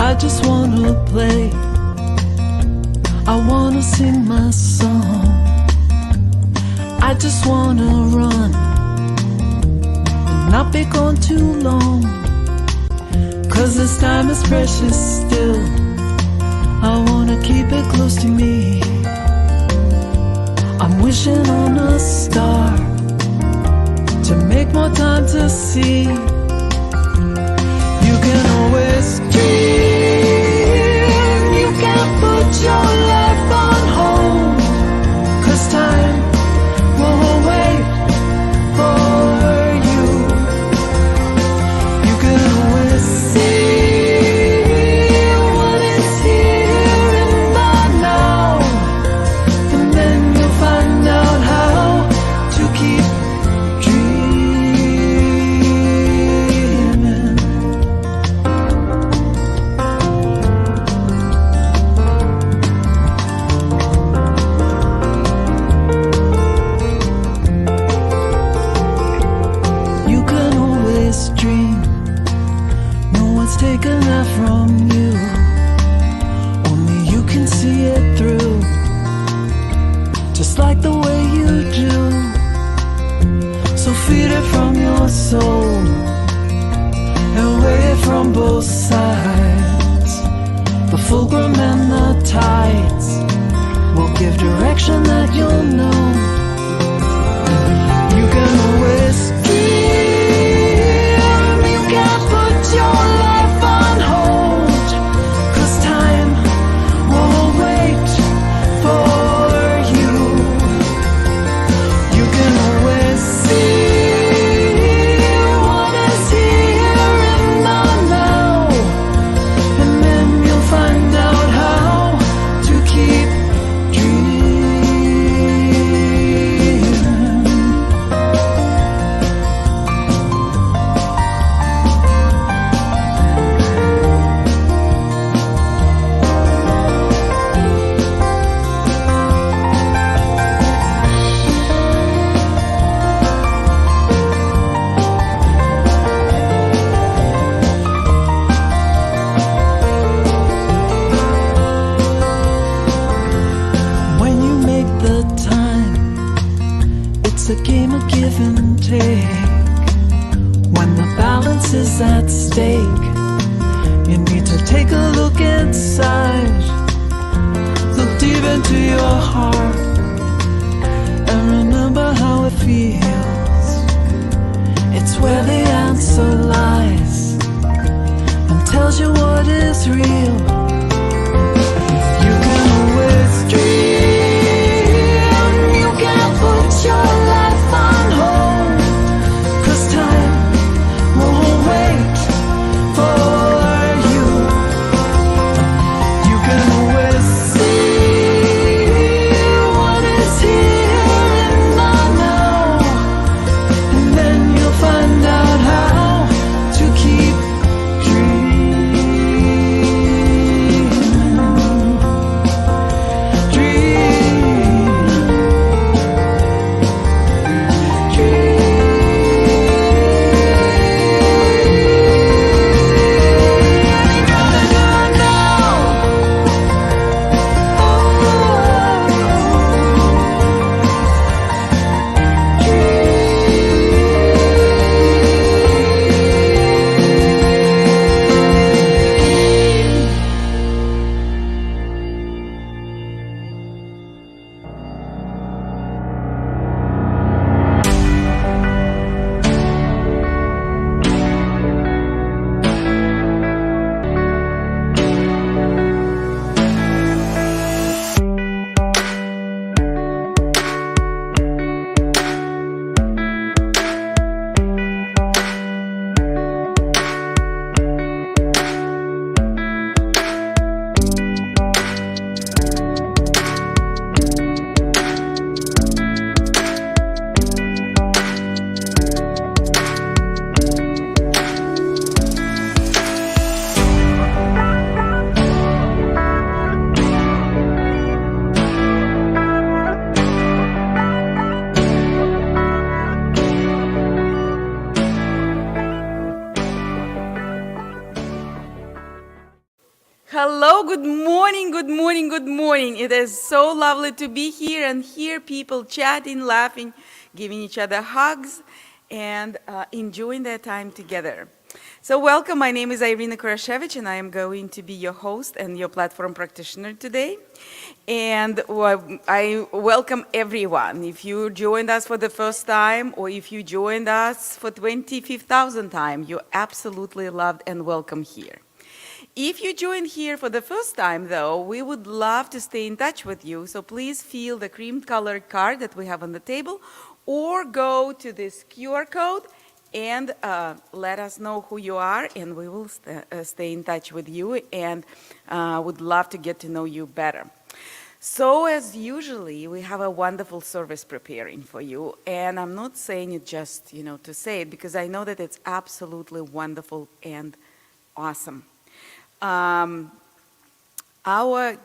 I just wanna play. I wanna sing my song. I just wanna run and not be gone too long. 'Cause this time is precious still. I wanna keep it close to me. I'm wishing on a star to make more time to see. You can always dream. You can't put your life on hold. 'Cause time won't wait for you. You can always see what is here in the now. And then you'll find out how to keep dreaming. You can always dream. No one's taken that from you. Only you can see it through, just like the way you do. So feed it from your soul and weigh it from both sides. The fulcrum and the tides will give direction that you'll know. You can always dream. You can't put your life on hold. 'Cause time won't wait for you. You can always see what is here in the now. And then you'll find out how to keep dreaming. When you make the time, it's a game of give and take. When the balance is at stake, you need to take a look inside. Look deep into your heart and remember how it feels. It's where the answer lies and tells you what is real. You can always dream. You can't put your life on hold. 'Cause time won't wait for you. You can always see what is here in the now. And then you'll find out how to keep dreaming. Hello, good morning, good morning, good morning. It is so lovely to be here and hear people chatting, laughing, giving each other hugs, and enjoying their time together. So welcome, my name is Irina Kurashevich, and I am going to be your host and your platform practitioner today. And I welcome everyone. If you joined us for the first time, or if you joined us for 25,000 time, you're absolutely loved and welcome here. If you joined here for the first time, though, we would love to stay in touch with you, so please fill the cream-colored card that we have on the table, or go to this QR code and let us know who you are, and we will stay in touch with you and would love to get to know you better. So as usually, we have a wonderful service preparing for you, and I'm not saying it just, to say it, because I know that it's absolutely wonderful and awesome. Our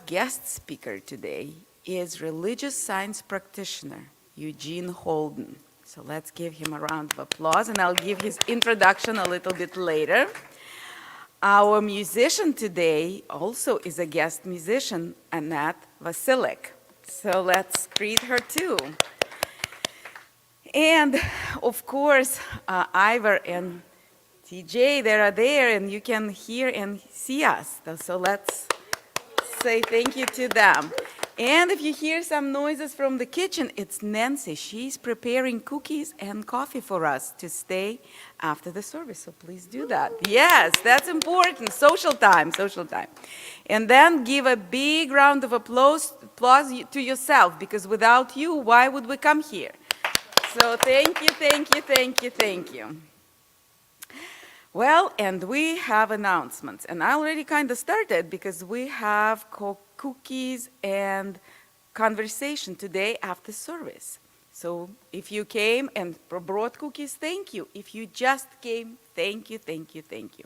guest speaker today is religious science practitioner Eugene Holden. So let's give him a round of applause, and I'll give his introduction a little bit later. Our musician today also is a guest musician, Annette Wasilik. So let's greet her too. And of course, Ivor and TJ, they are there, and you can hear and see us. So let's say thank you to them. And if you hear some noises from the kitchen, it's Nancy. She's preparing cookies and coffee for us to stay after the service, so please do that. Yes, that's important. Social time, social time. And then give a big round of applause to yourself, because without you, why would we come here? So thank you, thank you, thank you, thank you. Well, and we have announcements, and I already kind of started because we have cookies and conversation today after service. So if you came and brought cookies, thank you. If you just came, thank you, thank you, thank you.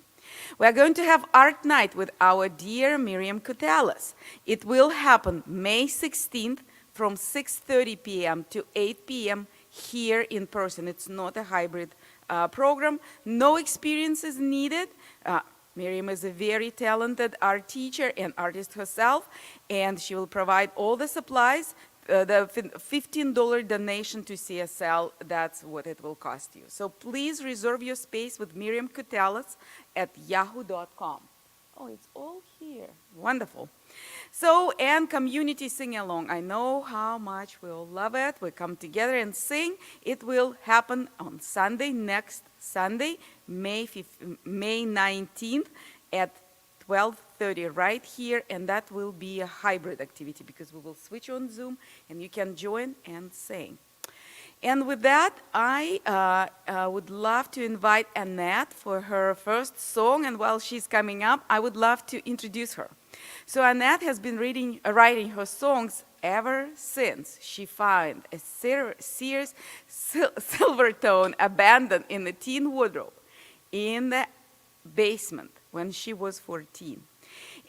We are going to have art night with our dear Miriam Kutalas. It will happen May 16th from 6:30 p.m. to 8 p.m. here in person. It's not a hybrid program. No experience is needed. Miriam is a very talented art teacher and artist herself, and she will provide all the supplies. The $15 donation to CSL, that's what it will cost you. So please reserve your space with Miriam Kutalas at yahoo.com. Oh, it's all here. Wonderful. So, and community sing-along. I know how much we all love it. We come together and sing. It will happen on Sunday, next Sunday, May 19th at 12:30 right here, and that will be a hybrid activity because we will switch on Zoom and you can join and sing. And with that, I would love to invite Annette for her first song, and while she's coming up, I would love to introduce her. So Annette has been writing her songs ever since she found a Sears Silvertone abandoned in the teen wardrobe in the basement when she was 14.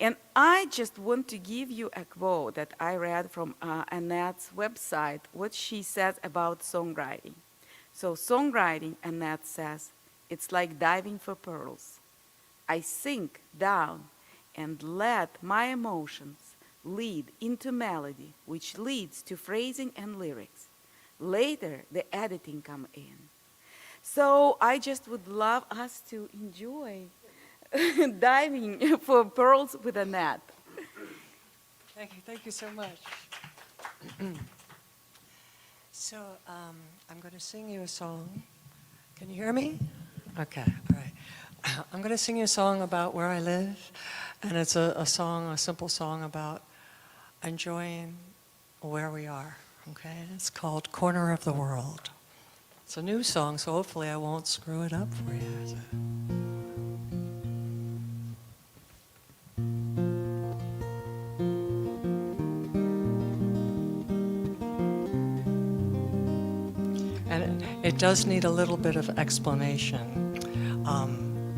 And I just want to give you a quote that I read from Annette's website, what she says about songwriting. So songwriting, Annette says, it's like diving for pearls. I sink down and let my emotions lead into melody, which leads to phrasing and lyrics. Later, the editing come in. So I just would love us to enjoy diving for pearls with Annette. Thank you so much. So I'm going to sing you a song. Can you hear me? Okay, all right. I'm going to sing you a song about where I live, and it's a simple song about enjoying where we are, okay? It's called Corner of the World. It's a new song, so hopefully I won't screw it up for you. So. And it does need a little bit of explanation.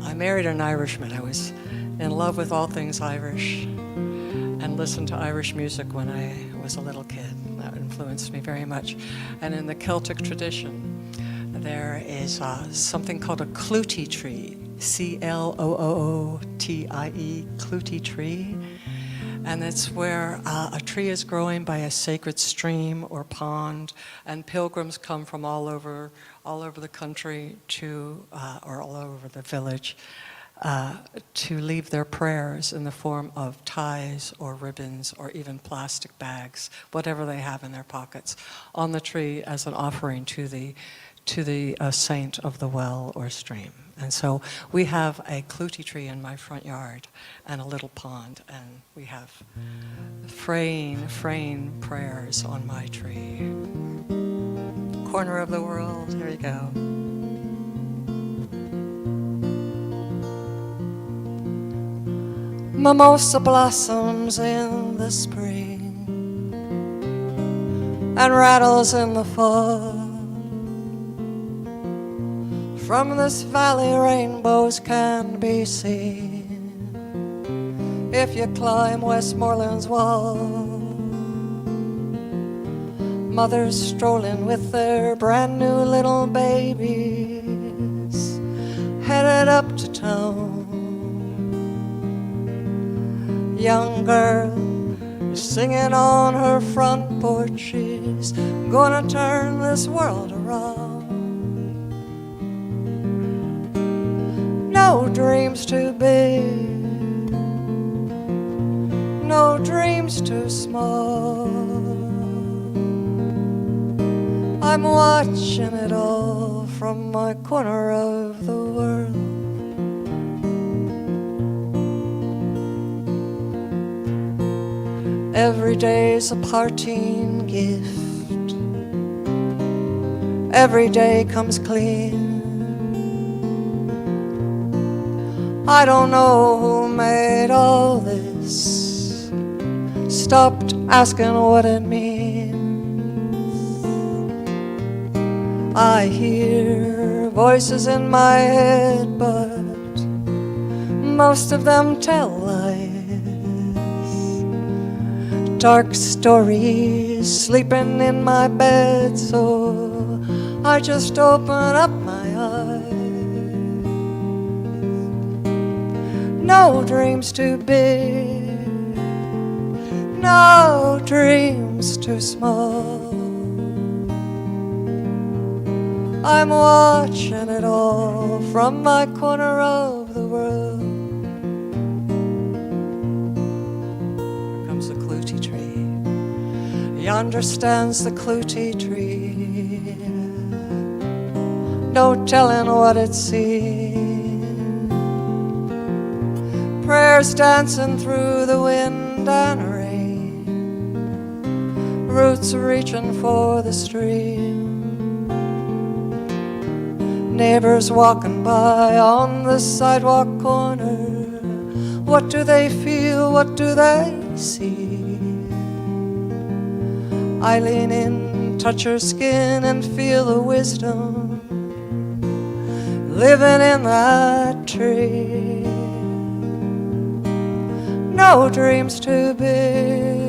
I married an Irishman. I was in love with all things Irish and listened to Irish music when I was a little kid. That influenced me very much. And in the Celtic tradition, there is something called a clootie tree. Clootie, Clootie tree. And it's where a tree is growing by a sacred stream or pond, and pilgrims come from all over the country to, or all over the village, to leave their prayers in the form of ties or ribbons or even plastic bags, whatever they have in their pockets, on the tree as an offering to the saint of the well or stream. And so we have a Clootie tree in my front yard and a little pond, and we have fraying prayers on my tree. Corner of the world, here you go. Mimosa blossoms in the spring and rattles in the fall. From this valley rainbows can be seen if you climb Westmoreland's wall. Mothers strolling with their brand new little babies headed up to town. Young girl is singing on her front porch, she's gonna turn this world around. No dreams too big, no dreams too small. I'm watching it all from my corner of the world. Every day's a parting gift, every day comes clean. I don't know who made all this, stopped asking what it means. I hear voices in my head, but most of them tell lies. Dark stories sleeping in my bed, so I just open up my eyes. No dreams too big, no dreams too small. I'm watching it all from my corner of the world. Here comes the Clootie tree. Yonder stands the Clootie tree. No telling what it sees. Prayers dancing through the wind and rain, roots reaching for the stream. Neighbors walking by on the sidewalk corner, what do they feel, what do they see? I lean in, touch her skin and feel the wisdom living in that tree. No dreams too big,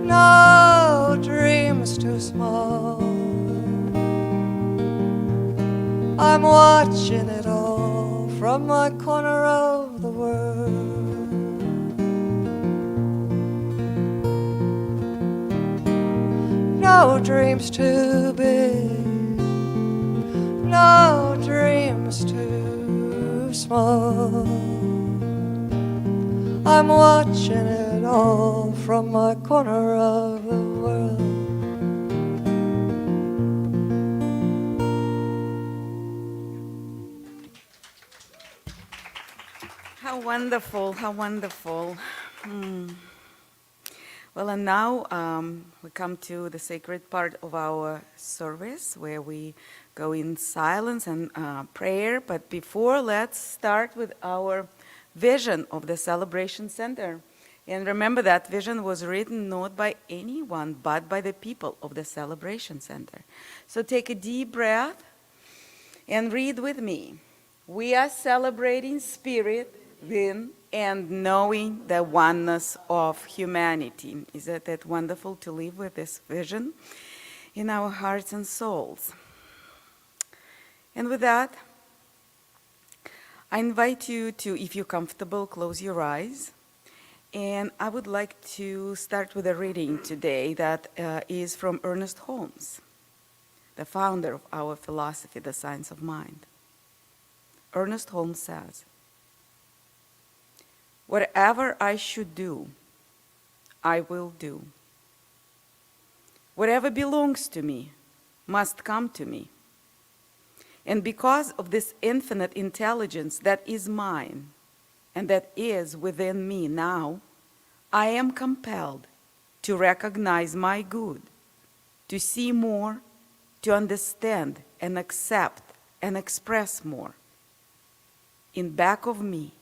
no dreams too small. I'm watching it all from my corner of the world. No dreams too big, no dreams too small. I'm watching it all from my corner of the world. How wonderful, how wonderful. Well, and now we come to the sacred part of our service where we go in silence and prayer. But before, let's start with our vision of the Celebration Center. And remember that vision was written not by anyone, but by the people of the Celebration Center. So take a deep breath and read with me. We are celebrating spirit, in and knowing the oneness of humanity. Isn't that wonderful to live with this vision in our hearts and souls? And with that, I invite you to, if you're comfortable, close your eyes. And I would like to start with a reading today that is from Ernest Holmes, the founder of our philosophy, the science of mind. Ernest Holmes says, "Whatever I should do, I will do. Whatever belongs to me must come to me. And because of this infinite intelligence that is mine and that is within me now, I am compelled to recognize my good, to see more, to understand and accept and express more. In back of me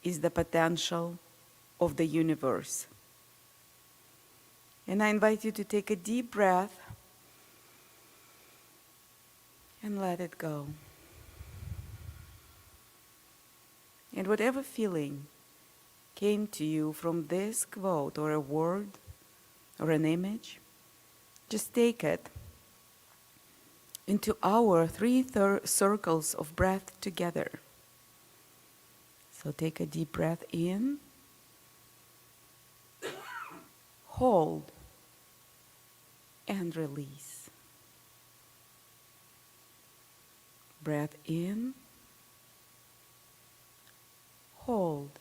is the potential of the universe." And I invite you to take a deep breath and let it go. And whatever feeling came to you from this quote or a word or an image, just take it into our three circles of breath together. So take a deep breath in, hold, and release. Breath in, hold,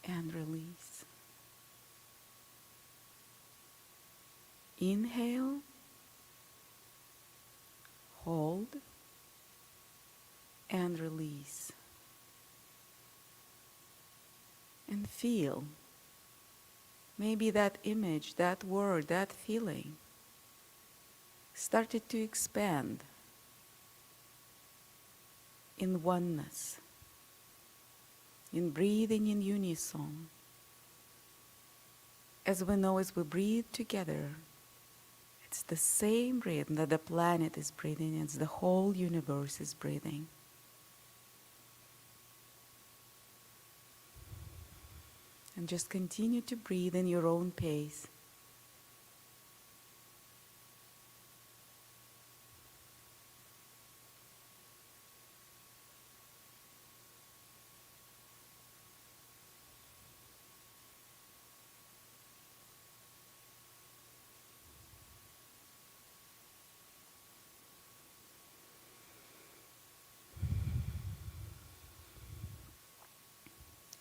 and release. Inhale, hold, and release. And feel maybe that image, that word, that feeling started to expand in oneness, in breathing in unison. As we know, as we breathe together, it's the same rhythm that the planet is breathing, it's the whole universe is breathing. And just continue to breathe in your own pace.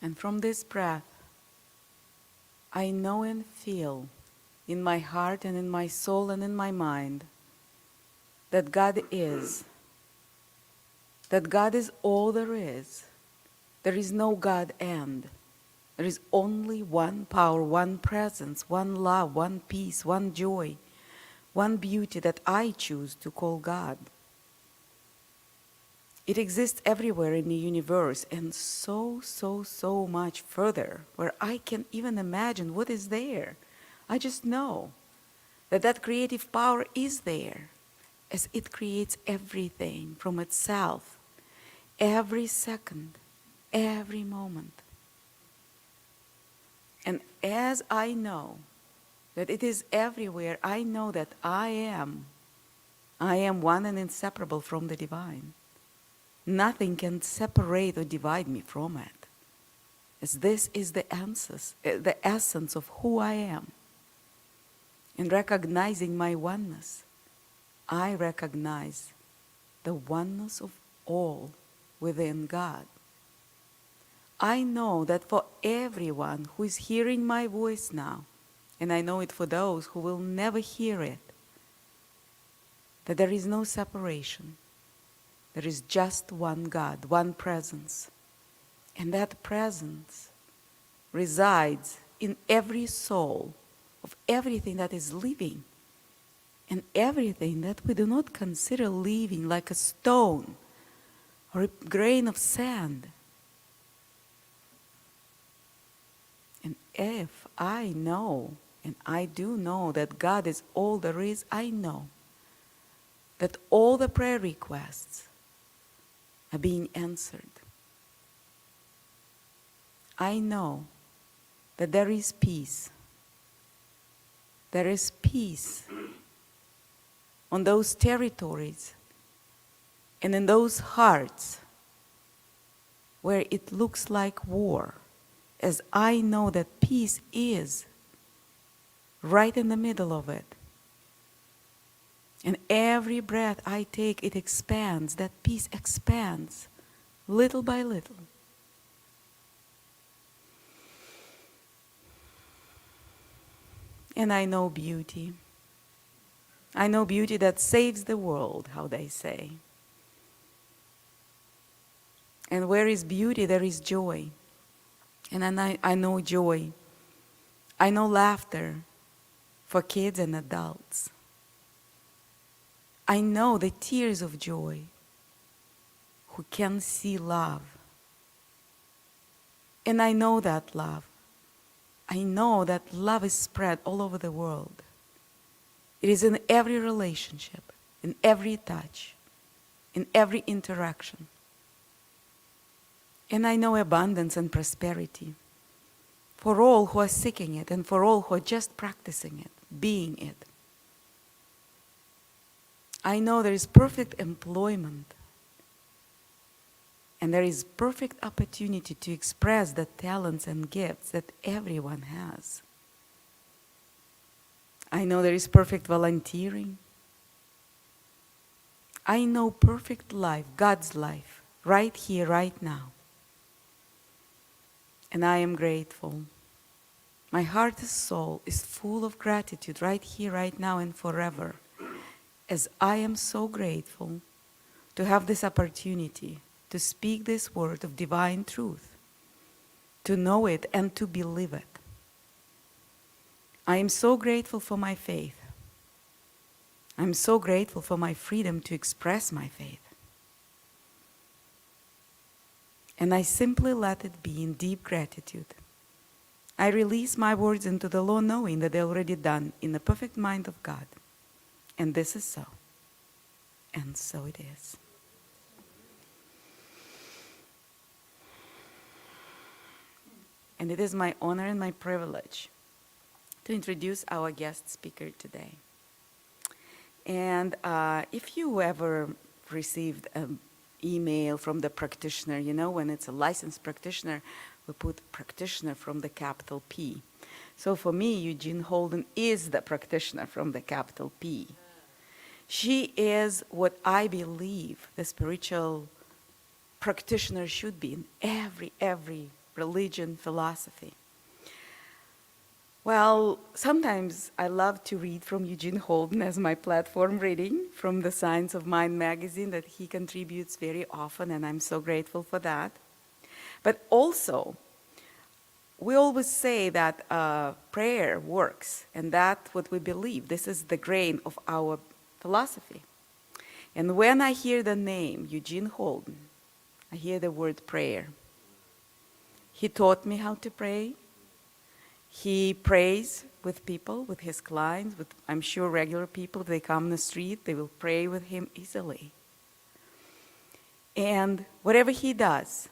And from this breath, I know and feel in my heart and in my soul and in my mind that God is all there is. There is no God and. There is only one power, one presence, one love, one peace, one joy, one beauty that I choose to call God. It exists everywhere in the universe and so much further where I can't even imagine what is there. I just know that creative power is there as it creates everything from itself, every second, every moment. And as I know that it is everywhere, I know that I am one and inseparable from the divine. Nothing can separate or divide me from it, as this is the essence of who I am. In recognizing my oneness, I recognize the oneness of all within God. I know that for everyone who is hearing my voice now, and I know it for those who will never hear it, that there is no separation. There is just one God, one presence. And that presence resides in every soul of everything that is living and everything that we do not consider living, like a stone or a grain of sand. And if I know, and I do know that God is all there is, I know that all the prayer requests are being answered. I know that there is peace. There is peace on those territories And in those hearts where it looks like war, as I know that peace is right in the middle of it. And every breath I take, it expands, that peace expands, little by little. And I know beauty. I know beauty that saves the world, how they say. And where is beauty, there is joy. And I know joy. I know laughter for kids and adults. I know the tears of joy who can see love. And I know that love. I know that love is spread all over the world. It is in every relationship, in every touch, in every interaction. And I know abundance and prosperity for all who are seeking it and for all who are just practicing it, being it. I know there is perfect employment and there is perfect opportunity to express the talents and gifts that everyone has. I know there is perfect volunteering. I know perfect life, God's life, right here, right now. And I am grateful. My heart and soul is full of gratitude right here, right now, and forever, as I am so grateful to have this opportunity to speak this word of divine truth, to know it and to believe it. I am so grateful for my faith. I'm so grateful for my freedom to express my faith. And I simply let it be in deep gratitude. I release my words into the law knowing that they're already done in the perfect mind of God. And this is so. And so it is. And it is my honor and my privilege to introduce our guest speaker today. And if you ever received an email from the practitioner, you know, when it's a licensed practitioner, we put practitioner from the capital P. So for me, Eugene Holden is the practitioner from the capital P. She is what I believe the spiritual practitioner should be in every religion, philosophy. Well, sometimes I love to read from Eugene Holden as my platform reading from the Science of Mind magazine that he contributes very often, and I'm so grateful for that. But also, we always say that prayer works, and that's what we believe. This is the grain of our philosophy. And when I hear the name Eugene Holden, I hear the word prayer. He taught me how to pray. He prays with people, with his clients, with, I'm sure, regular people. If they come on the street, they will pray with him easily. And whatever he does,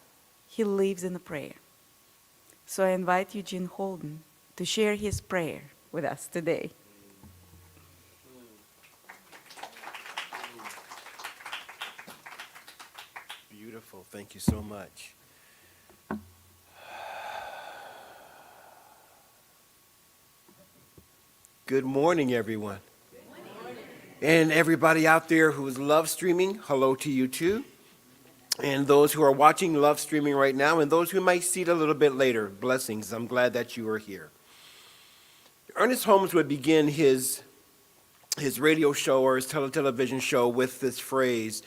he lives in a prayer. So I invite Eugene Holden to share his prayer with us today. Beautiful. Thank you so much. Good morning, everyone. Good morning. And everybody out there who's love streaming, hello to you too. And those who are watching love streaming right now, and those who might see it a little bit later, blessings. I'm glad that you are here. Ernest Holmes would begin his radio show or his television show with this phrase,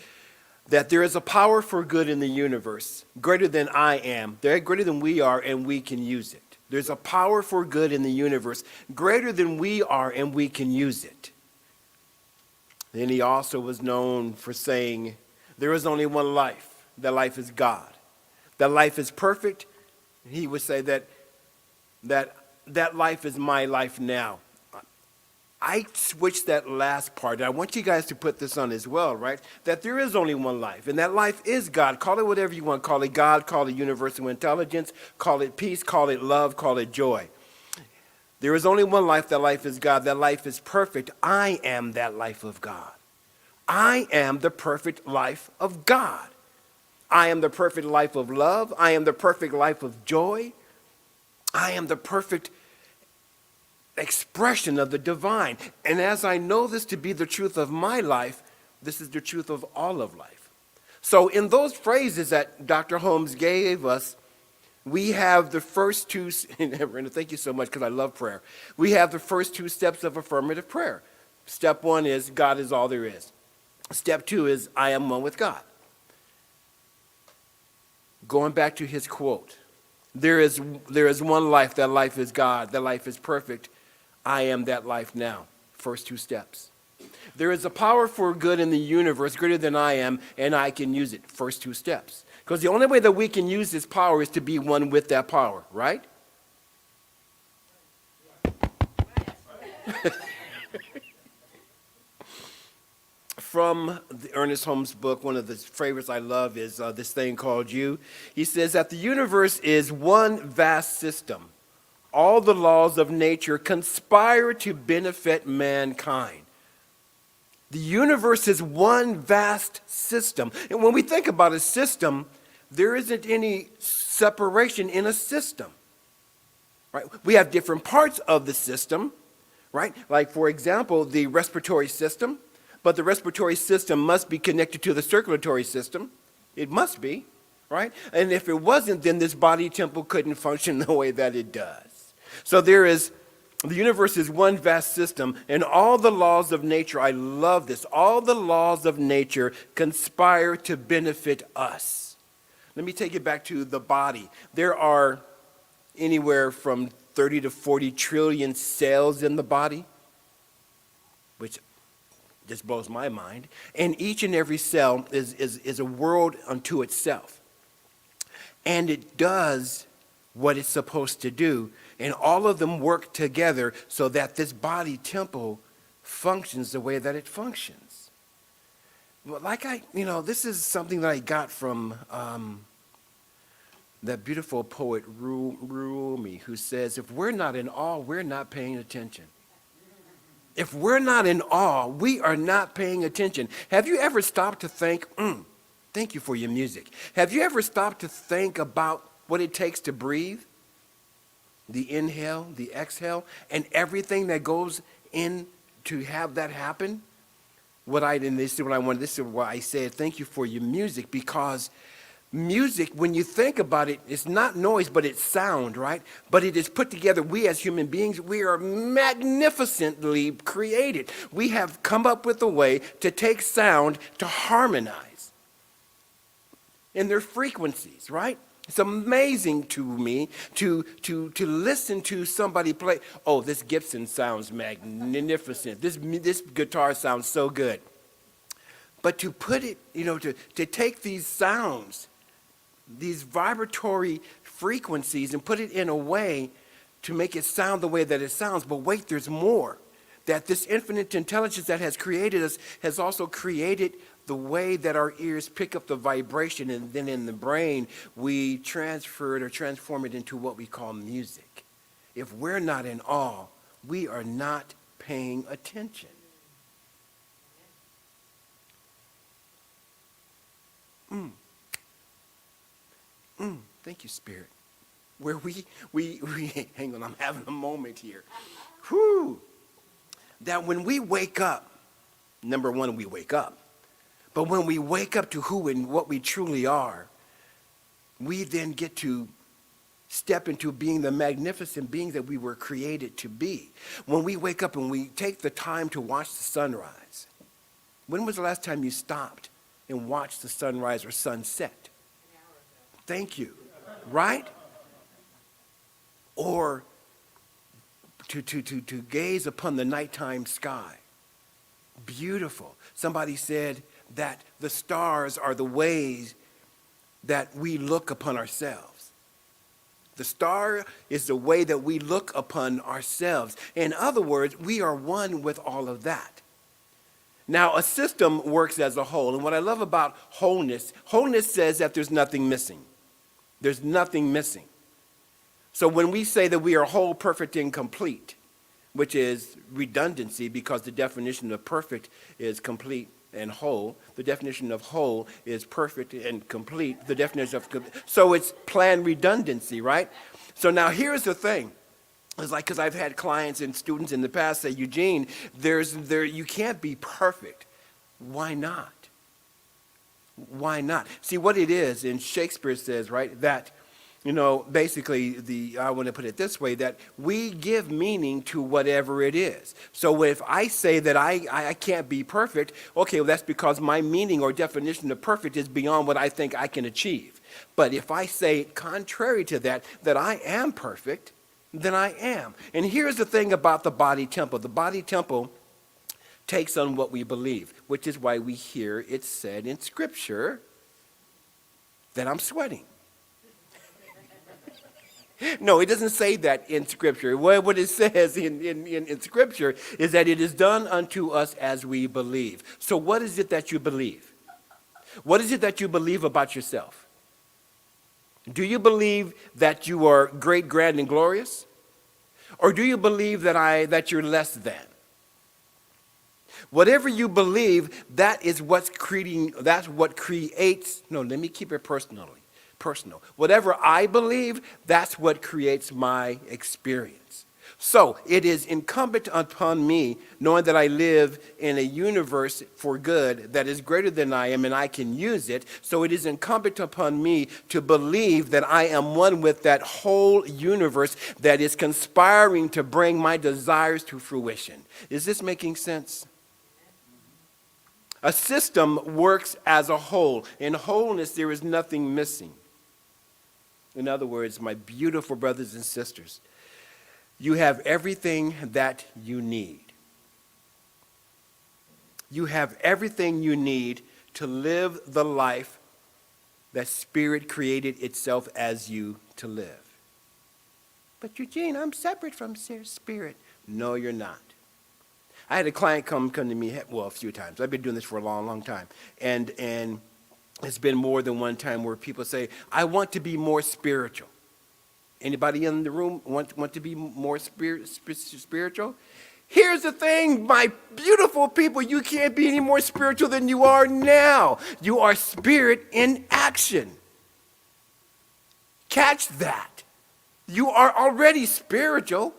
that there is a power for good in the universe, greater than I am, greater than we are, and we can use it. There's a power for good in the universe, greater than we are, and we can use it. Then he also was known for saying, there is only one life. That life is God. That life is perfect. He would say that life is my life now. I switched that last part. I want you guys to put this on as well, right? That there is only one life, and that life is God. Call it whatever you want. Call it God, call it universal intelligence, call it peace, call it love, call it joy. There is only one life. That life is God. That life is perfect. I am that life of God. I am the perfect life of God. I am the perfect life of love. I am the perfect life of joy. I am the perfect expression of the divine. And as I know this to be the truth of my life, this is the truth of all of life. So in those phrases that Dr. Holmes gave us, we have the first two, Brenda, thank you so much because I love prayer. We have the first two steps of affirmative prayer. Step one is God is all there is. Step two is I am one with God. Going back to his quote, there is one life, that life is God, that life is perfect. I am that life now. First two steps. There is a power for good in the universe greater than I am, and I can use it. First two steps. Because the only way that we can use this power is to be one with that power, right? From the Ernest Holmes book, one of the favorites I love is this thing called You. He says that the universe is one vast system. All the laws of nature conspire to benefit mankind. The universe is one vast system. And when we think about a system, there isn't any separation in a system. Right? We have different parts of the system, right? Like, for example, the respiratory system. But the respiratory system must be connected to the circulatory system. It must be, right? And if it wasn't, then this body temple couldn't function the way that it does. So the universe is one vast system, and all the laws of nature, I love this, all the laws of nature conspire to benefit us. Let me take it back to the body. There are anywhere from 30 to 40 trillion cells in the body, which just blows my mind. And each and every cell is a world unto itself. And it does what it's supposed to do. And all of them work together so that this body temple functions the way that it functions. Well, this is something that I got from that beautiful poet Rumi, who says, if we're not in awe, we're not paying attention. If we're not in awe, we are not paying attention. Have you ever stopped to think, thank you for your music. Have you ever stopped to think about what it takes to breathe? The inhale, the exhale, and everything that goes in to have that happen? This is why I said thank you for your music, because music, when you think about it, it's not noise, but it's sound, right? But it is put together. We as human beings, we are magnificently created. We have come up with a way to take sound to harmonize in their frequencies, right? It's amazing to me to listen to somebody play. Oh, this Gibson sounds magnificent. This guitar sounds so good. But to put it, to take these sounds, these vibratory frequencies, and put it in a way to make it sound the way that it sounds. But wait, there's more. That this infinite intelligence that has created us has also created the way that our ears pick up the vibration, and then in the brain we transfer it or transform it into what we call music. If we're not in awe, we are not paying attention. Thank you, Spirit. Where we hang on, I'm having a moment here. Whew. That when we wake up, number one, we wake up. But when we wake up to who and what we truly are, we then get to step into being the magnificent beings that we were created to be. When we wake up and we take the time to watch the sunrise, when was the last time you stopped and watched the sunrise or sunset? Thank you. Right? Or to gaze upon the nighttime sky. Beautiful. Somebody said that the stars are the ways that we look upon ourselves. The star is the way that we look upon ourselves. In other words, we are one with all of that. Now, a system works as a whole. And what I love about wholeness says that there's nothing missing. There's nothing missing. So when we say that we are whole, perfect, and complete, which is redundancy because the definition of perfect is complete and whole. The definition of whole is perfect and complete. The definition of so it's planned redundancy, right? So now here's the thing. It's like, because I've had clients and students in the past say, Eugene, you can't be perfect. Why not? Why not? See, what it is, and Shakespeare says, right, that, basically, I want to put it this way, that we give meaning to whatever it is. So if I say that I can't be perfect, okay, well, that's because my meaning or definition of perfect is beyond what I think I can achieve. But if I say contrary to that I am perfect, then I am. And here's the thing about the body temple. The body temple takes on what we believe, which is why we hear it said in Scripture that I'm sweating. No, it doesn't say that in Scripture. What it says in Scripture is that it is done unto us as we believe. So what is it that you believe? What is it that you believe about yourself? Do you believe that you are great, grand, and glorious? Or do you believe that you're less than? Whatever you believe, that's what creates, no, let me keep it personal. Whatever I believe, that's what creates my experience. So it is incumbent upon me, knowing that I live in a universe for good that is greater than I am and I can use it. So it is incumbent upon me to believe that I am one with that whole universe that is conspiring to bring my desires to fruition. Is this making sense? A system works as a whole. In wholeness, there is nothing missing. In other words, my beautiful brothers and sisters, you have everything that you need. You have everything you need to live the life that Spirit created itself as you to live. But Eugene, I'm separate from Spirit. No, you're not. I had a client come to me, well, a few times. I've been doing this for a long, long time. And it's been more than one time where people say, I want to be more spiritual. Anybody in the room want to be more spiritual? Here's the thing, my beautiful people, you can't be any more spiritual than you are now. You are spirit in action. Catch that. You are already spiritual.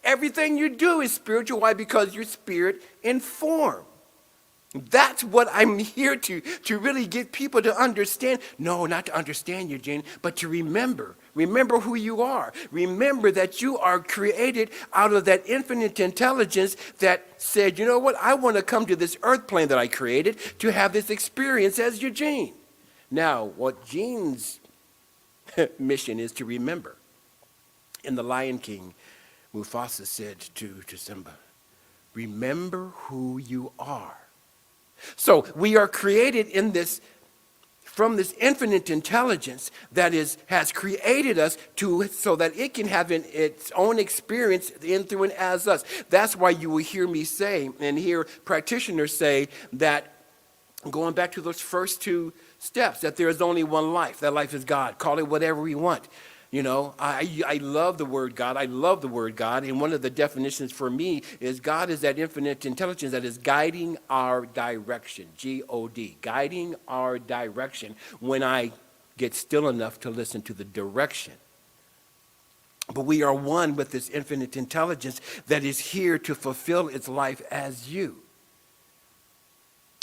Everything you do is spiritual. Why? Because you're spirit in form. That's what I'm here to really get people to understand. No, not to understand, Eugene, but to remember. Remember who you are. Remember that you are created out of that infinite intelligence that said, you know what, I want to come to this earth plane that I created to have this experience as Eugene. Now, what Gene's mission is to remember. In The Lion King, Mufasa said to Simba, remember who you are. So we are created in this, from this infinite intelligence that has created us so that it can have its own experience in, through, and as us. That's why you will hear me say and hear practitioners say that, going back to those first two steps, that there is only one life. That life is God. Call it whatever we want. You know, I love the word God. I love the word God. And one of the definitions for me is God is that infinite intelligence that is guiding our direction. G-O-D, guiding our direction when I get still enough to listen to the direction. But we are one with this infinite intelligence that is here to fulfill its life as you.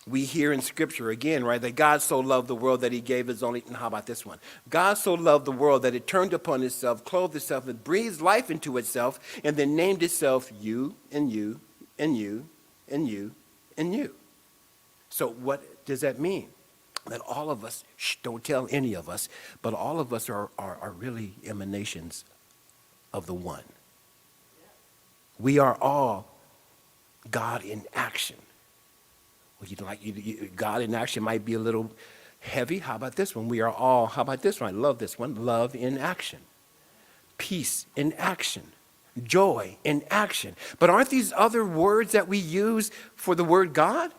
We hear in Scripture again, right, that God so loved the world that he gave his only, and how about this one? God so loved the world that it turned upon itself, clothed itself, and breathed life into itself, and then named itself you, and you, and you, and you, and you. So what does that mean? That all of us, don't tell any of us, but all of us are really emanations of the one. We are all God in action. Well, God in action might be a little heavy. How about this one? We are all, how about this one? I love this one. Love in action. Peace in action. Joy in action. But aren't these other words that we use for the word God?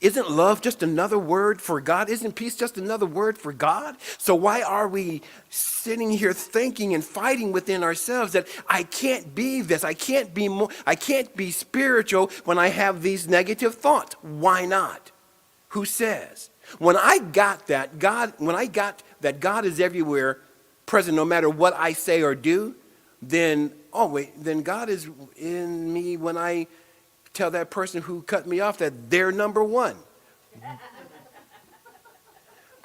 Isn't love just another word for God? Isn't peace just another word for God? So why are we sitting here thinking and fighting within ourselves that I can't be this, I can't be more, I can't be spiritual when I have these negative thoughts? Why not? Who says? When I got that God is everywhere, present no matter what I say or do, then God is in me when I tell that person who cut me off that they're number one.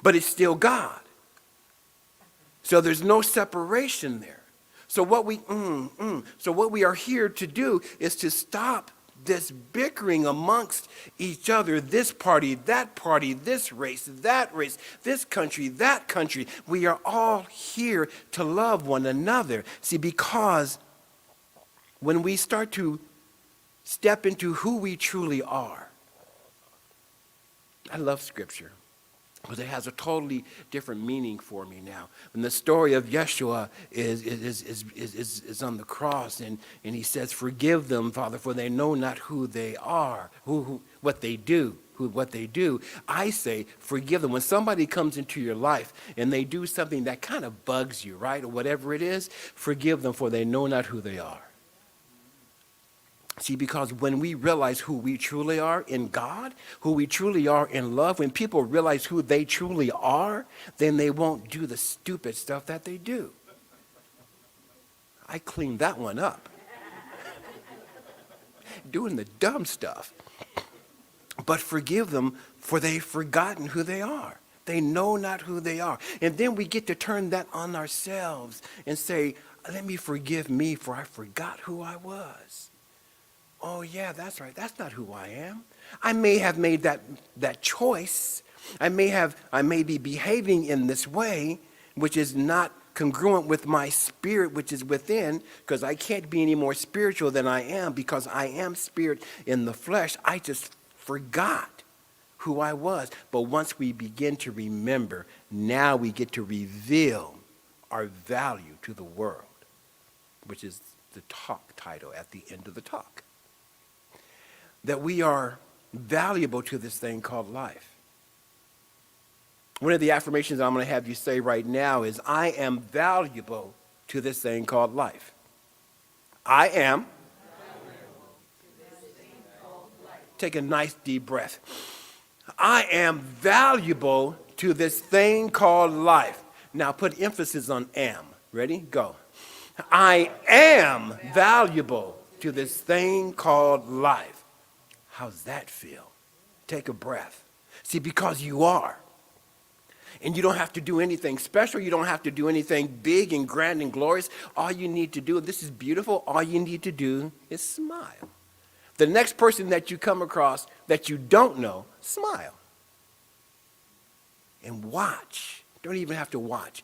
But it's still God. So there's no separation there. So what we are here to do is to stop this bickering amongst each other, this party, this race, this country, that country. We are all here to love one another. See, because when we start to step into who we truly are, I love Scripture because it has a totally different meaning for me now. And the story of Yeshua is on the cross, and he says, "Forgive them, Father, for they know not who they are, what they do." I say, forgive them. When somebody comes into your life and they do something that kind of bugs you, right, or whatever it is, forgive them, for they know not who they are. See, because when we realize who we truly are in God, who we truly are in love, when people realize who they truly are, then they won't do the stupid stuff that they do. I cleaned that one up. Doing the dumb stuff. But forgive them, for they've forgotten who they are. They know not who they are. And then we get to turn that on ourselves and say, let me forgive me, for I forgot who I was. Oh, yeah, that's right. That's not who I am. I may have made that choice. I may be behaving in this way, which is not congruent with my spirit, which is within, because I can't be any more spiritual than I am, because I am spirit in the flesh. I just forgot who I was. But once we begin to remember, now we get to reveal our value to the world, which is the talk title at the end of the talk. That we are valuable to this thing called life. One of the affirmations I'm going to have you say right now is, I am valuable to this thing called life. I am. Take a nice deep breath. I am valuable to this thing called life. Now put emphasis on am. Ready? Go. I am valuable to this thing called life. How's that feel? Take a breath. See, because you are. And you don't have to do anything special. You don't have to do anything big and grand and glorious. All you need to do, this is beautiful, all you need to do is smile. The next person that you come across that you don't know, smile. And watch. Don't even have to watch.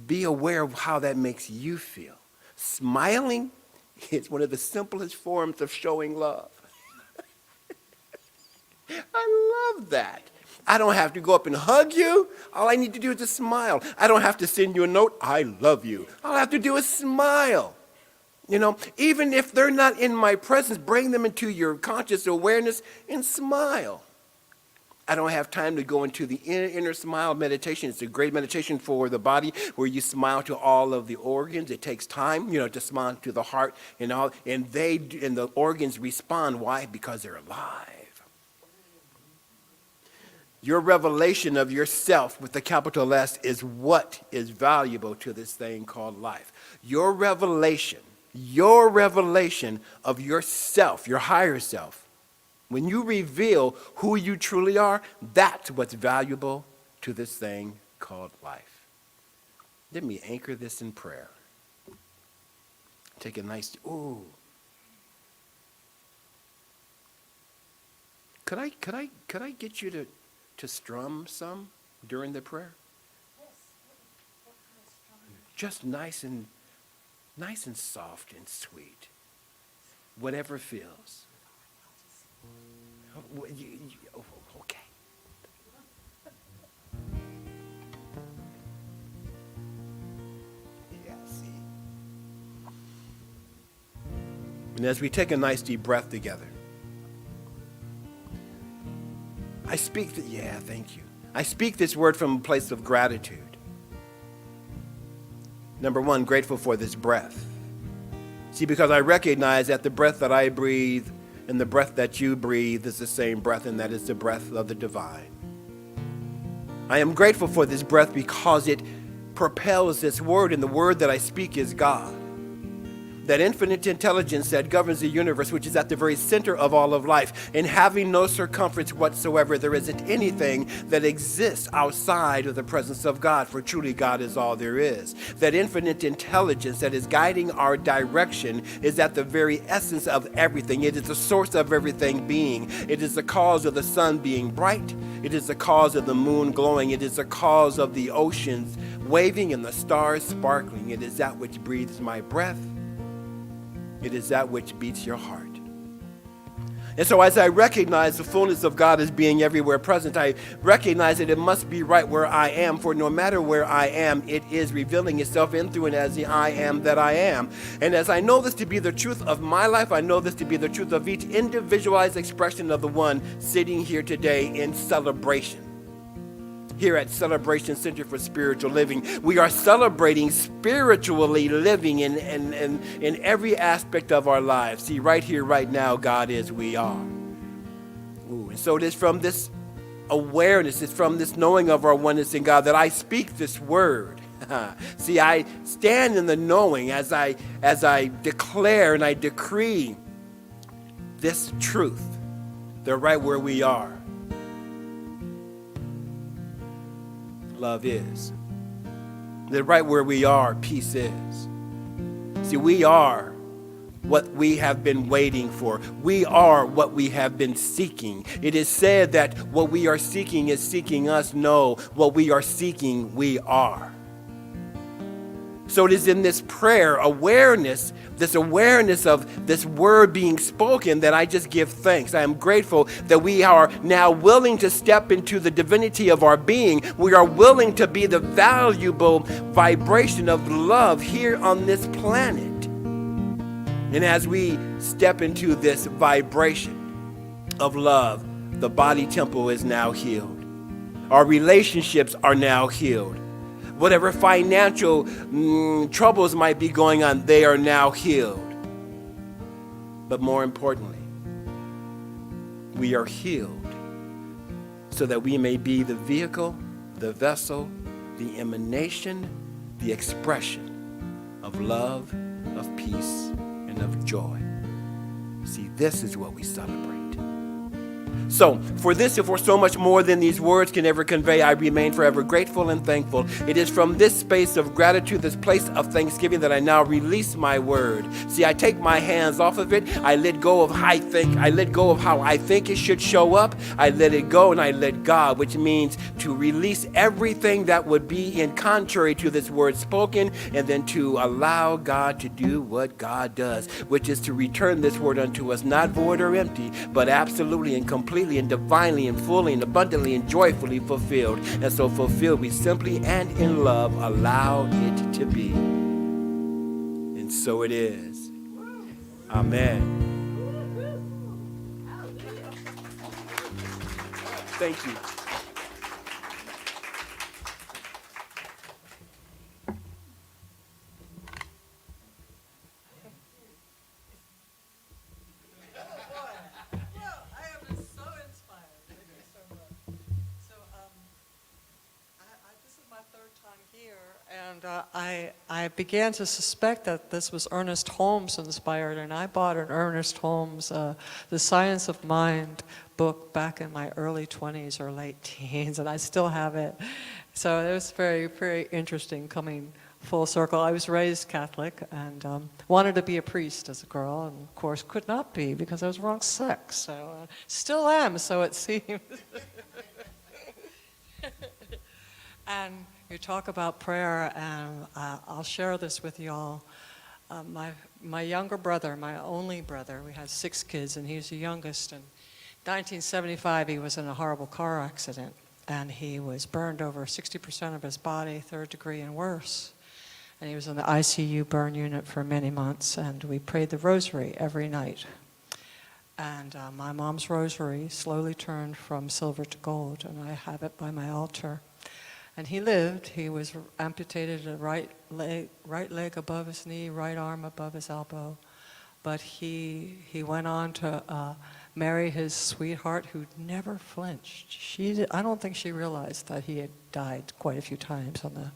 Be aware of how that makes you feel. Smiling is one of the simplest forms of showing love. I love that. I don't have to go up and hug you. All I need to do is just smile. I don't have to send you a note, I love you. All I have to do is smile. You know, even if they're not in my presence, bring them into your conscious awareness and smile. I don't have time to go into the inner smile meditation. It's a great meditation for the body where you smile to all of the organs. It takes time, to smile to the heart and all, and the organs respond. Why? Because they're alive. Your revelation of yourself with the capital S is what is valuable to this thing called life. Your revelation of yourself, your higher self, when you reveal who you truly are, that's what's valuable to this thing called life. Let me anchor this in prayer. Take a nice, ooh. Could I get you to strum some during the prayer? Yes. What kind of strumming? Just nice and soft and sweet. Whatever feels. Okay. Yeah, see. And as we take a nice deep breath together, Thank you. I speak this word from a place of gratitude. Number one, grateful for this breath. See, because I recognize that the breath that I breathe and the breath that you breathe is the same breath, and that is the breath of the divine. I am grateful for this breath because it propels this word, and the word that I speak is God. That infinite intelligence that governs the universe, which is at the very center of all of life, and having no circumference whatsoever, there isn't anything that exists outside of the presence of God, for truly God is all there is. That infinite intelligence that is guiding our direction is at the very essence of everything. It is the source of everything being. It is the cause of the sun being bright. It is the cause of the moon glowing. It is the cause of the oceans waving and the stars sparkling. It is that which breathes my breath. It is that which beats your heart. And so as I recognize the fullness of God as being everywhere present, I recognize that it must be right where I am, for no matter where I am, it is revealing itself in, through, and as the I am that I am. And as I know this to be the truth of my life, I know this to be the truth of each individualized expression of the one sitting here today in celebration. Here at Celebration Center for Spiritual Living, we are celebrating spiritually living in every aspect of our lives. See, right here, right now, God is, we are. And so it is from this awareness, it's from this knowing of our oneness in God that I speak this word. See, I stand in the knowing as I declare and I decree this truth. They're right where we are. Love is. That right where we are, peace is. See, we are what we have been waiting for. We are what we have been seeking. It is said that what we are seeking is seeking us. No, what we are seeking, we are. So it is in this prayer, awareness, this awareness of this word being spoken, that I just give thanks. I am grateful that we are now willing to step into the divinity of our being. We are willing to be the valuable vibration of love here on this planet. And as we step into this vibration of love, the body temple is now healed. Our relationships are now healed. Whatever financial troubles might be going on, they are now healed. But more importantly, we are healed so that we may be the vehicle, the vessel, the emanation, the expression of love, of peace, and of joy. See, this is what we celebrate. So, for this, if we're so much more than these words can ever convey, I remain forever grateful and thankful. It is from this space of gratitude, this place of thanksgiving, that I now release my word. See, I take my hands off of it. I let go of how I think it should show up. I let it go and I let God, which means to release everything that would be in contrary to this word spoken, and then to allow God to do what God does, which is to return this word unto us, not void or empty, but absolutely and completely and divinely and fully and abundantly and joyfully fulfilled. And so fulfilled, we simply and in love allow it to be. And so it is. Amen. Thank you. And I began to suspect that this was Ernest Holmes inspired, and I bought an Ernest Holmes, The Science of Mind book back in my early 20s or late teens, and I still have it. So it was very, very interesting coming full circle. I was raised Catholic and wanted to be a priest as a girl, and of course could not be because I was wrong sex. So still am, so it seems. And you talk about prayer, and I'll share this with you all. My younger brother, my only brother, we had 6 kids, and he was the youngest. And 1975, he was in a horrible car accident, and he was burned over 60% of his body, 3rd degree and worse. And he was in the ICU burn unit for many months, and we prayed the rosary every night. And my mom's rosary slowly turned from silver to gold, and I have it by my altar. And he lived. He was amputated, a right leg above his knee, right arm above his elbow. But he went on to marry his sweetheart, who never flinched. I don't think she realized that he had died quite a few times on the.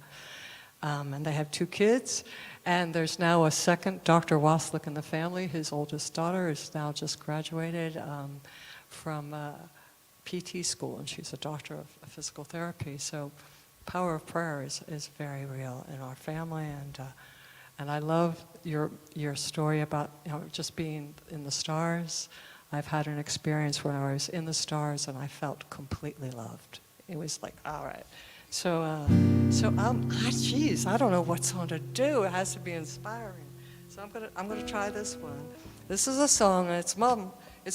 And they have 2 kids, and there's now a second Dr. Wasilik in the family. His oldest daughter is now just graduated from PT school, and she's a doctor of physical therapy. So power of prayer is very real in our family, and I love your story about just being in the stars. I've had an experience where I was in the stars and I felt completely loved. It was like, all right. So geez, I don't know what song to do. It has to be inspiring. So I'm gonna try this one. This is a song, and it's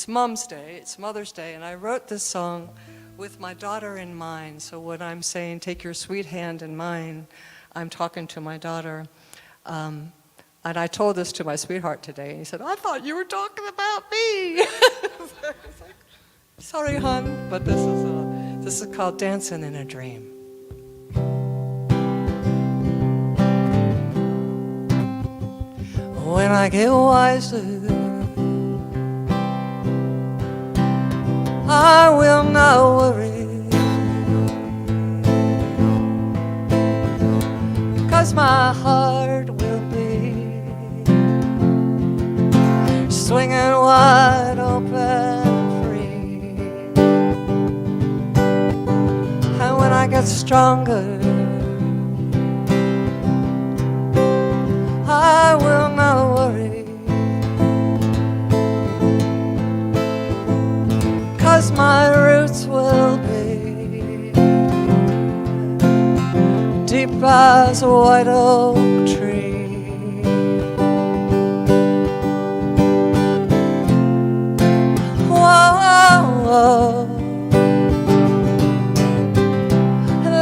Mom's Day, it's Mother's Day, and I wrote this song with my daughter in mind. So when I'm saying, take your sweet hand in mine, I'm talking to my daughter. And I told this to my sweetheart today, and he said, I thought you were talking about me. Sorry, hon, but this is called Dancing in a Dream. When I get wiser, I will not worry, 'cause my heart will be swinging wide open and free. And when I get stronger, I will not worry, 'cause my roots will be deep as a white oak tree. Whoa, whoa.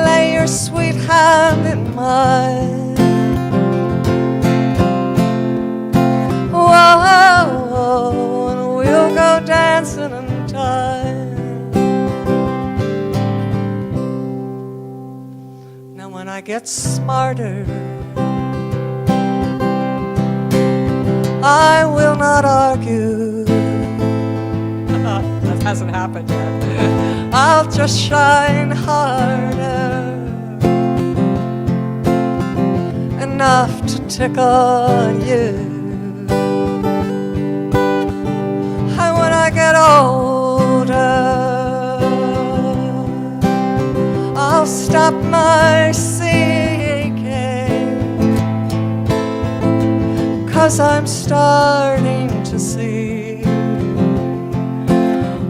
Lay your sweet hand in mine. Whoa, and we'll go dancing in time. Now when I get smarter, I will not argue. That hasn't happened yet. I'll just shine harder, enough to tickle you. I get older, I'll stop my seeking, 'cause I'm starting to see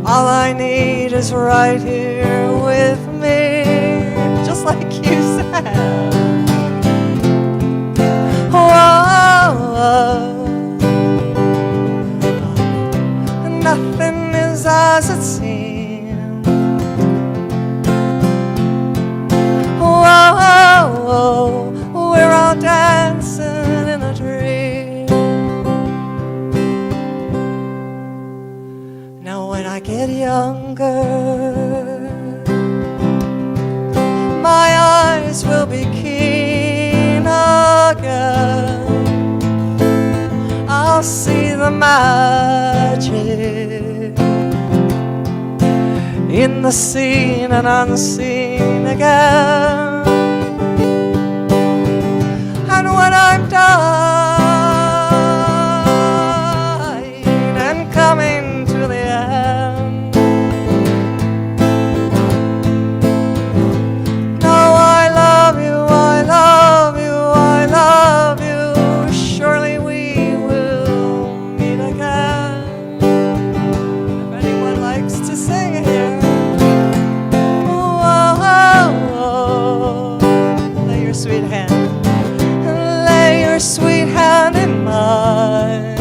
all I need is right here with me, just like you said. Whoa, nothing is as it seems. Whoa, we're all dancing in a dream. Now when I get younger, my eyes will be keen again. I'll see the magic in the seen and unseen again. And when I'm dying and coming to the end, no, I love you, I love you, I love you. Surely we will meet again. If anyone likes to sing here. Lay your sweet hand in mine.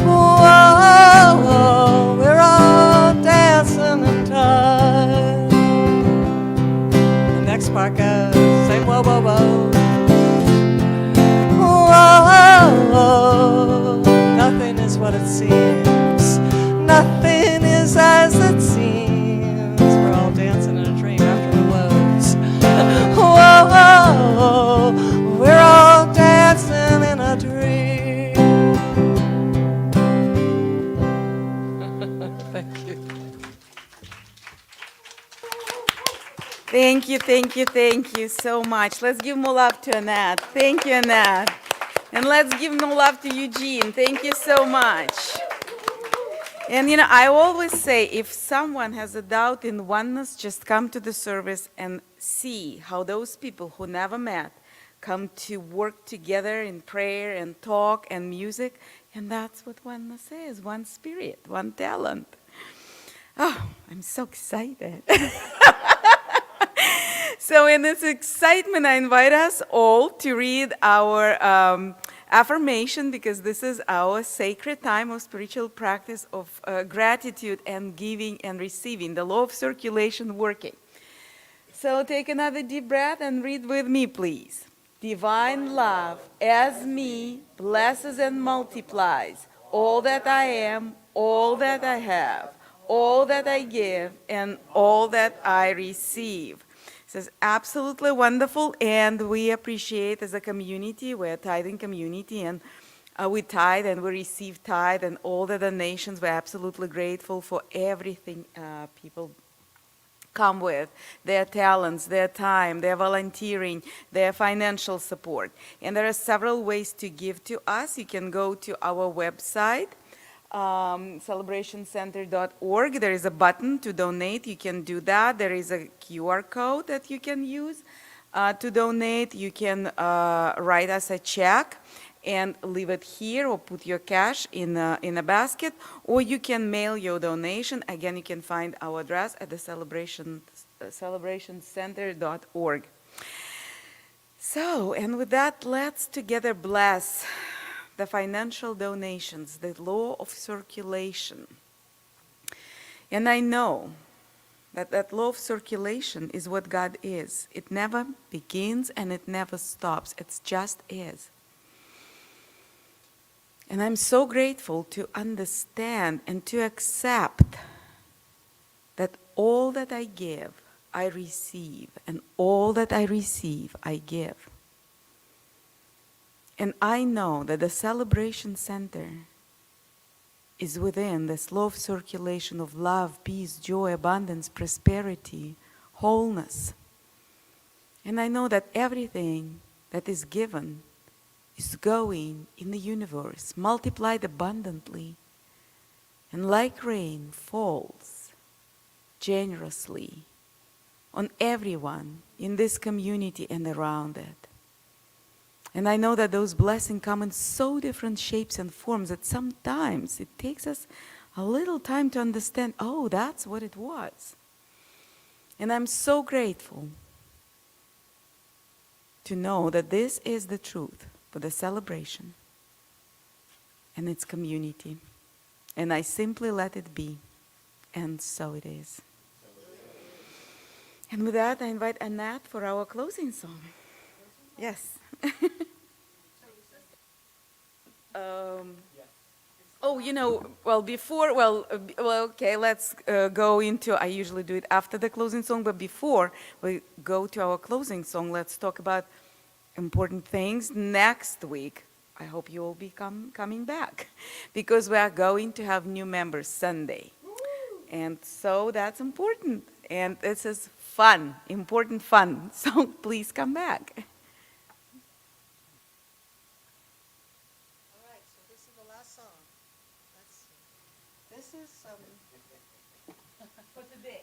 Whoa, we're all dancing in time. The next part goes, say whoa, whoa, whoa. Whoa, nothing what it seems. Nothing is as it seems. We're all dancing in a dream after the woes. Whoa, whoa, we're all dancing in a dream. Thank you. Thank you, thank you, thank you so much. Let's give more love to Annette. Thank you, Annette. And let's give more love to Eugene. Thank you so much. And I always say, if someone has a doubt in oneness, just come to the service and see how those people who never met come to work together in prayer and talk and music. And that's what oneness is, one spirit, one talent. Oh, I'm so excited. So in this excitement, I invite us all to read our affirmation, because this is our sacred time of spiritual practice of gratitude and giving and receiving, the law of circulation working. So take another deep breath and read with me, please. Divine love as me blesses and multiplies all that I am, all that I have, all that I give, and all that I receive. This is absolutely wonderful, and we appreciate as a community, we're a tithing community, and we tithe and we receive tithe and all the donations. We're absolutely grateful for everything people come with, their talents, their time, their volunteering, their financial support. And there are several ways to give to us. You can go to our website, celebrationcenter.org. There is a button to donate. You can do that. There is a QR code that you can use to donate. You can write us a check and leave it here, or put your cash in a basket, or you can mail your donation. Again, you can find our address at the celebrationcenter.org. So, and with that, let's together bless the financial donations, the law of circulation. And I know that that law of circulation is what God is. It never begins and it never stops. It just is. And I'm so grateful to understand and to accept that all that I give, I receive, and all that I receive, I give. And I know that the Celebration Center is within this law of circulation of love, peace, joy, abundance, prosperity, wholeness. And I know that everything that is given is going in the universe, multiplied abundantly, and like rain falls generously on everyone in this community and around it. And I know that those blessings come in so different shapes and forms that sometimes it takes us a little time to understand, oh, that's what it was. And I'm so grateful to know that this is the truth for the celebration and its community. And I simply let it be. And so it is. And with that, I invite Annette for our closing song. Yes. Okay, let's go into, I usually do it after the closing song, but before we go to our closing song, let's talk about important things. Next week, I hope you will be coming back, because we are going to have new members Sunday. And so that's important. And this is fun, important fun. So please come back. All right, so this is the last song. Let's see. This is For today,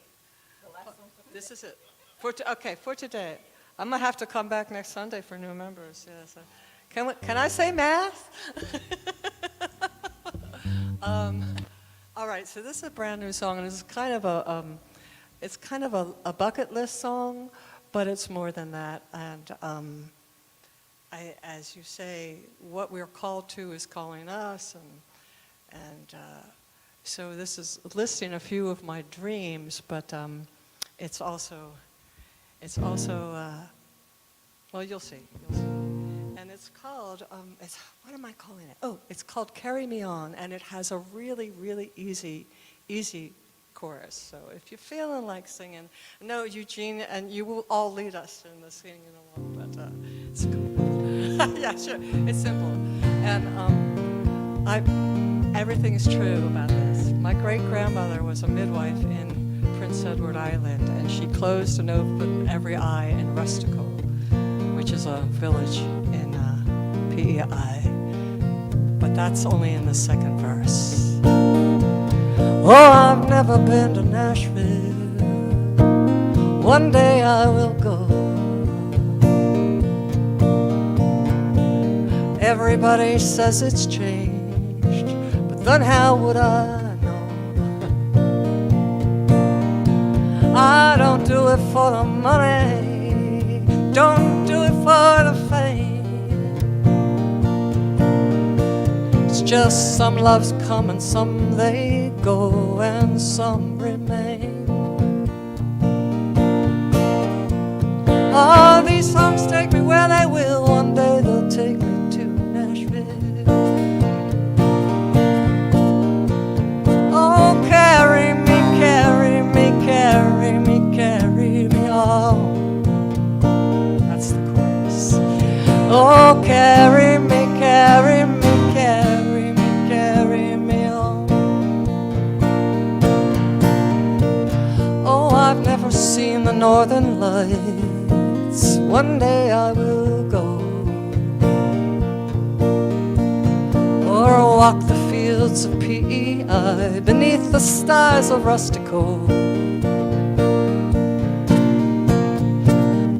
the last song for this is it. For today. I'm gonna have to come back next Sunday for new members. Yes. Can I say math? All right, so this is a brand new song, and it's kind of a bucket list song, but it's more than that. And as you say, what we're called to is calling us, and so this is listing a few of my dreams, but it's also well, you'll see. And it's called, what am I calling it? Oh, it's called Carry Me On, and it has a really, really easy chorus. So if you're feeling like singing, no, Eugene, and you will all lead us in the singing along, but it's cool. Yeah, sure, it's simple. And everything is true about this. My great-grandmother was a midwife in Prince Edward Island, and she closed and opened every eye in Rustico, which is a village in PEI. But that's only in the second verse. Oh, I've never been to Nashville. One day I will go. Everybody says it's changed, but then how would I know? I don't do it for the money, don't do it for the fame. It's just some loves come and some they go and some remain. Oh, these songs take me where they will. One day they'll take me to Nashville. Oh, carry me, carry me, carry me, carry me on. That's the chorus. Oh, carry me, carry me, carry me, carry me on. Oh, I've never seen the northern lights. One day I will go. Or walk the fields of PEI beneath the stars of Rustico.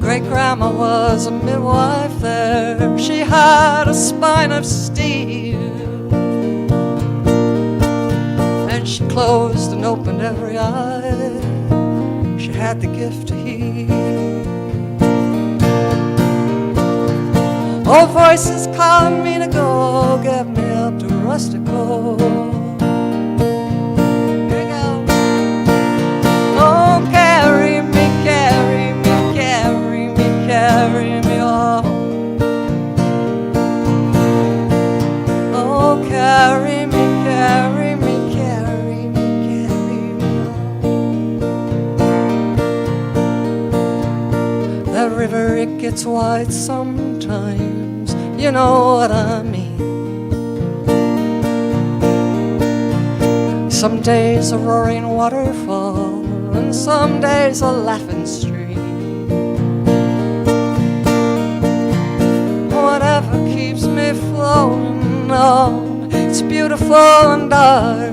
Great-grandma was a midwife there. She had a spine of steel, and she closed and opened every eye. She had the gift to heal. Oh, voices calling me to go, get me up to Rustico. Here we go. Oh, carry me, carry me, carry me, carry me on. Oh, carry me, carry me, carry me, carry me on. That river, it gets wide sometimes, you know what I mean. Some days a roaring waterfall, and some days a laughing stream. Whatever keeps me flowing on, it's beautiful and dark.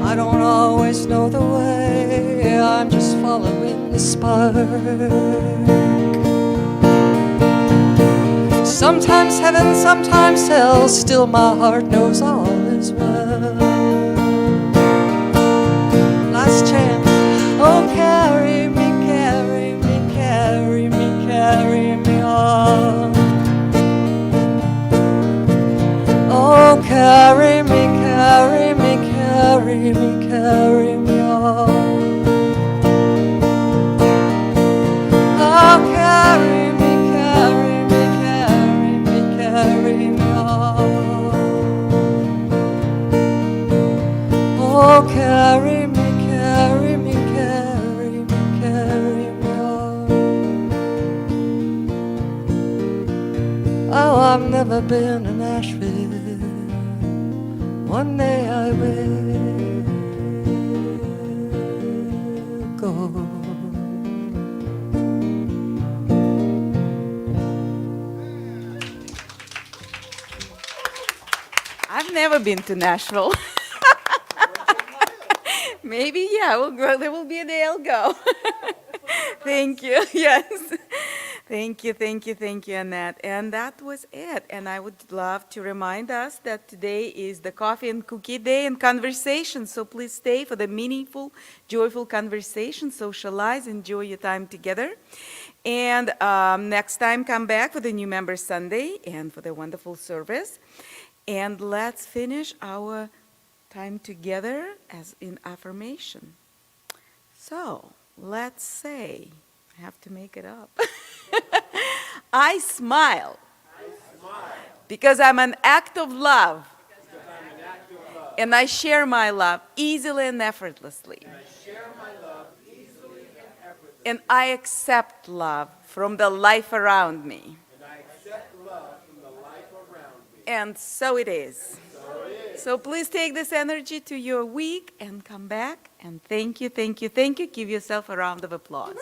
I don't always know the way, I'm just following the spark. Sometimes heaven, sometimes hell, still my heart knows all is well. Last chance. Oh, carry me, carry me, carry me, carry me on. Oh, carry me, carry me, carry me, carry me on. Oh, carry me, carry me, carry me, carry me on. Oh, carry me, carry me, carry me, carry me on. Oh, I've never been to Nashville. One day I will go. I've never been to Nashville. Maybe, yeah, we'll go. There will be a day I'll go. Thank you. Yes. Thank you, Annette. And that was it. And I would love to remind us that today is the Coffee and Cookie Day and conversation. So please stay for the meaningful, joyful conversation. Socialize, enjoy your time together. And next time, come back for the New Member Sunday and for the wonderful service. And let's finish our time together as in affirmation. So let's say, I have to make it up. I smile because I'm an act of love. And I share my love easily and effortlessly. And I accept love from the life around me. And so it is. So please take this energy to your week and come back. And thank you, thank you, thank you. Give yourself a round of applause.